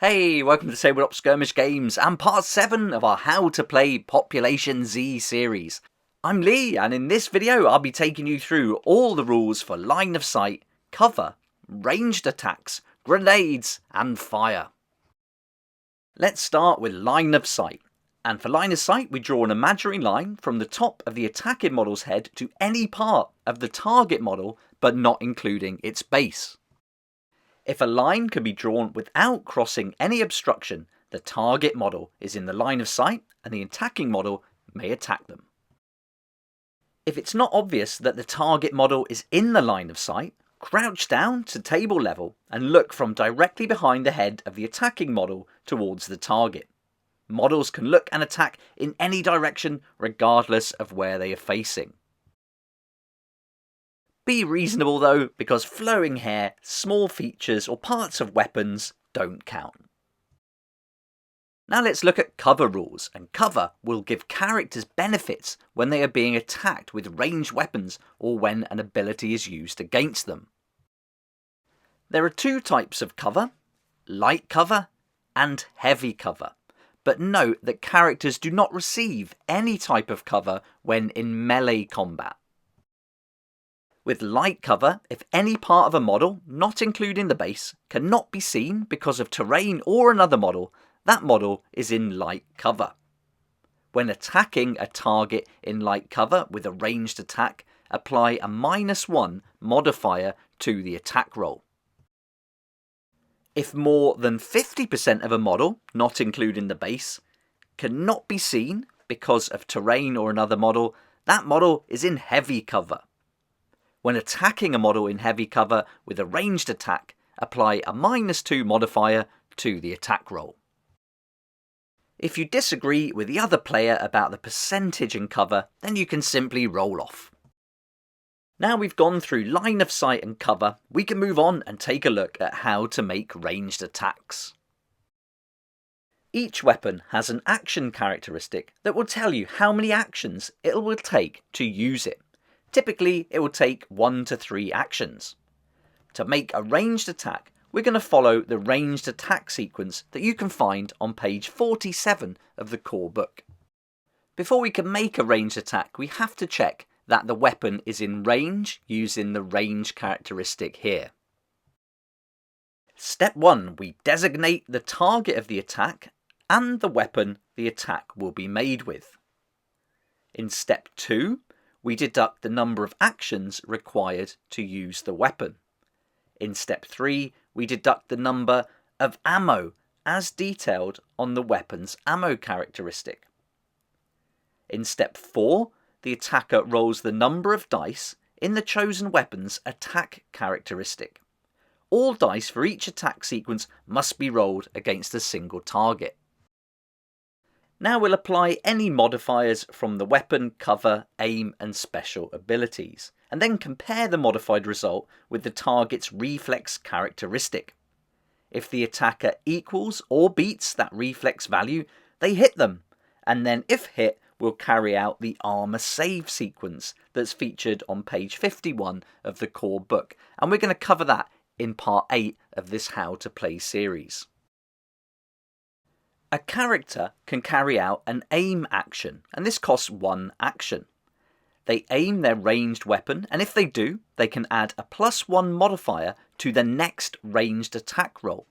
Hey, welcome to Tabletop Skirmish Games and part 7 of our How to Play Population Z series. I'm Lee, and in this video I'll be taking you through all the rules for line of sight, cover, ranged attacks, grenades and fire. Let's start with line of sight. And for line of sight we draw an imaginary line from the top of the attacking model's head to any part of the target model but not including its base. If a line can be drawn without crossing any obstruction, the target model is in the line of sight and the attacking model may attack them. If it's not obvious that the target model is in the line of sight, crouch down to table level and look from directly behind the head of the attacking model towards the target. Models can look and attack in any direction regardless of where they are facing. Be reasonable though, because flowing hair, small features or parts of weapons don't count. Now let's look at cover rules, and cover will give characters benefits when they are being attacked with ranged weapons or when an ability is used against them. There are two types of cover, light cover and heavy cover, but note that characters do not receive any type of cover when in melee combat. With light cover, if any part of a model, not including the base, cannot be seen because of terrain or another model, that model is in light cover. When attacking a target in light cover with a ranged attack, apply a -1 modifier to the attack roll. If more than 50% of a model, not including the base, cannot be seen because of terrain or another model, that model is in heavy cover. When attacking a model in heavy cover with a ranged attack, apply a -2 modifier to the attack roll. If you disagree with the other player about the percentage in cover, then you can simply roll off. Now we've gone through line of sight and cover, we can move on and take a look at how to make ranged attacks. Each weapon has an action characteristic that will tell you how many actions it will take to use it. Typically, it will take 1 to 3 actions. To make a ranged attack, we're going to follow the ranged attack sequence that you can find on page 47 of the core book. Before we can make a ranged attack, we have to check that the weapon is in range using the range characteristic here. Step 1, we designate the target of the attack and the weapon the attack will be made with. In step 2, we deduct the number of actions required to use the weapon. In step 3, we deduct the number of ammo as detailed on the weapon's ammo characteristic. In step 4, the attacker rolls the number of dice in the chosen weapon's attack characteristic. All dice for each attack sequence must be rolled against a single target. Now we'll apply any modifiers from the weapon, cover, aim and special abilities, and then compare the modified result with the target's reflex characteristic. If the attacker equals or beats that reflex value, they hit them, and then if hit, we'll carry out the armor save sequence that's featured on page 51 of the core book, and we're going to cover that in part 8 of this How to Play series. A character can carry out an aim action, and this costs 1 action. They aim their ranged weapon, and if they do, they can add a +1 modifier to the next ranged attack roll.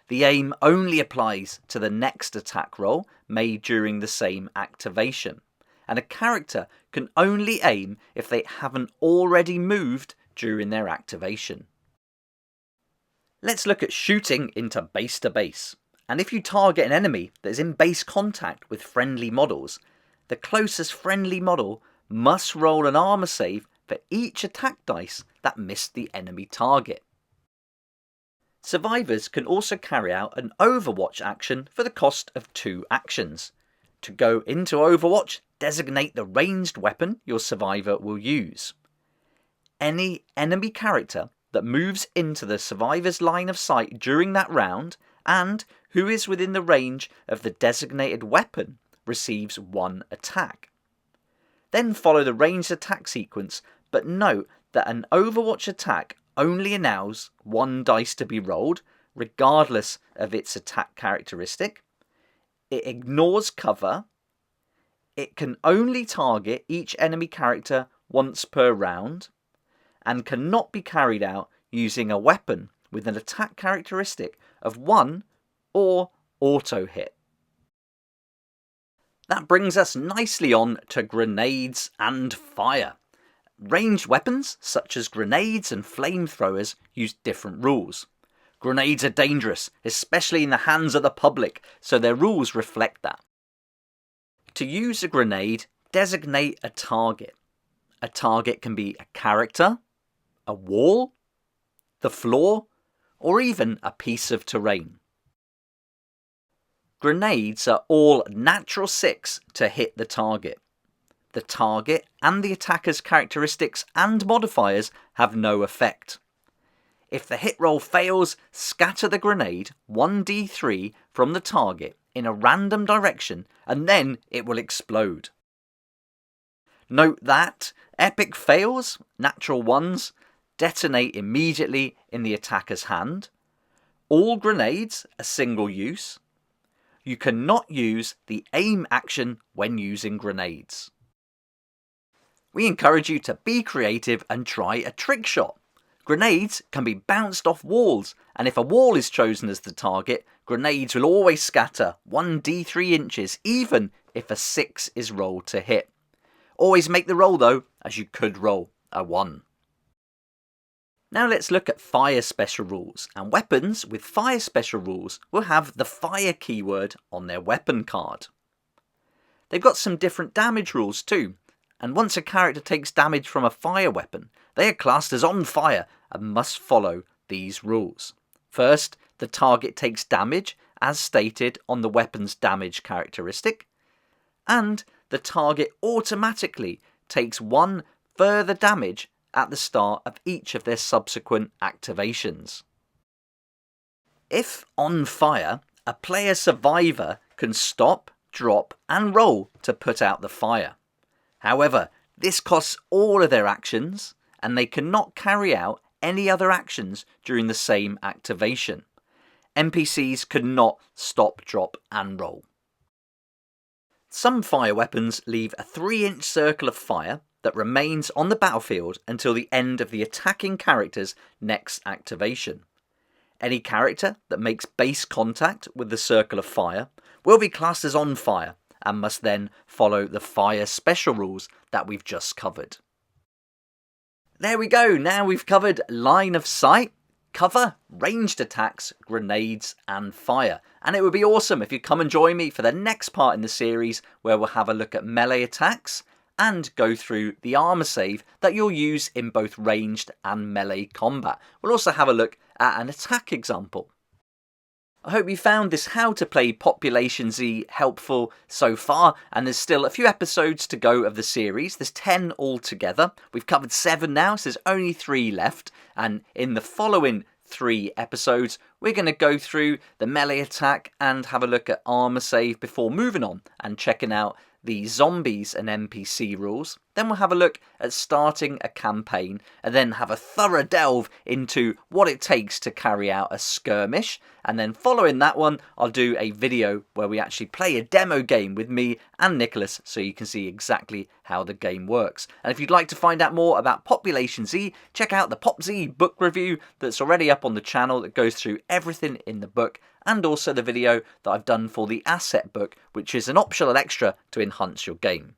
The aim only applies to the next attack roll made during the same activation, and a character can only aim if they haven't already moved during their activation. Let's look at shooting into base to base. And if you target an enemy that is in base contact with friendly models, the closest friendly model must roll an armor save for each attack dice that missed the enemy target. Survivors can also carry out an Overwatch action for the cost of 2 actions. To go into Overwatch, designate the ranged weapon your survivor will use. Any enemy character that moves into the survivor's line of sight during that round and who is within the range of the designated weapon receives 1 attack. Then follow the ranged attack sequence, but note that an Overwatch attack only allows 1 dice to be rolled regardless of its attack characteristic. It ignores cover. It can only target each enemy character once per round, and cannot be carried out using a weapon with an attack characteristic of 1 or auto hit. That brings us nicely on to grenades and fire. Ranged weapons, such as grenades and flamethrowers, use different rules. Grenades are dangerous, especially in the hands of the public, so their rules reflect that. To use a grenade, designate a target. A target can be a character, a wall, the floor, or even a piece of terrain. Grenades are all natural 6 to hit the target. The target and the attacker's characteristics and modifiers have no effect. If the hit roll fails, scatter the grenade 1d3 from the target in a random direction, and then it will explode. Note that epic fails, natural 1s, detonate immediately in the attacker's hand. All grenades are single use. You cannot use the aim action when using grenades. We encourage you to be creative and try a trick shot. Grenades can be bounced off walls, and if a wall is chosen as the target, grenades will always scatter 1d3 inches, even if a 6 is rolled to hit. Always make the roll though, as you could roll a 1. Now let's look at fire special rules, and weapons with fire special rules will have the fire keyword on their weapon card. They've got some different damage rules too, and once a character takes damage from a fire weapon, they are classed as on fire and must follow these rules. First, the target takes damage as stated on the weapon's damage characteristic, and the target automatically takes 1 further damage at the start of each of their subsequent activations. If on fire, a player survivor can stop, drop and roll to put out the fire. However, this costs all of their actions, and they cannot carry out any other actions during the same activation. NPCs cannot stop, drop and roll. Some fire weapons leave a 3-inch circle of fire that remains on the battlefield until the end of the attacking character's next activation. Any character that makes base contact with the circle of fire will be classed as on fire and must then follow the fire special rules that we've just covered. There we go, now we've covered line of sight, cover, ranged attacks, grenades and fire. And it would be awesome if you come and join me for the next part in the series where we'll have a look at melee attacks and go through the armor save that you'll use in both ranged and melee combat. We'll also have a look at an attack example. I hope you found this How to Play Population Z helpful so far, and there's still a few episodes to go of the series. There's 10 altogether. We've covered 7 now, so there's only 3 left, and in the following 3 episodes we're going to go through the melee attack and have a look at armor save before moving on and checking out the zombies and NPC rules. Then we'll have a look at starting a campaign and then have a thorough delve into what it takes to carry out a skirmish, and then following that one I'll do a video where we actually play a demo game with me and Nicholas so you can see exactly how the game works. And if you'd like to find out more about Population Z, check out the Pop Z book review that's already up on the channel that goes through everything in the book, and also the video that I've done for the asset book, which is an optional extra to enhance your game.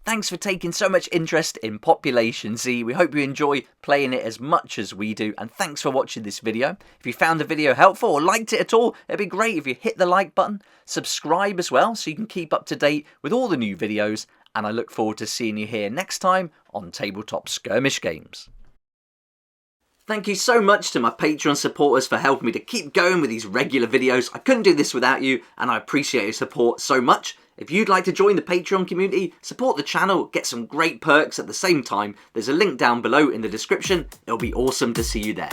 Thanks for taking so much interest in Population Z. We hope you enjoy playing it as much as we do, and thanks for watching this video. If you found the video helpful or liked it at all, it'd be great if you hit the like button, subscribe as well so you can keep up to date with all the new videos, and I look forward to seeing you here next time on Tabletop Skirmish Games. Thank you so much to my Patreon supporters for helping me to keep going with these regular videos. I couldn't do this without you, and I appreciate your support so much. If you'd like to join the Patreon community, support the channel, get some great perks at the same time, there's a link down below in the description. It'll be awesome to see you there.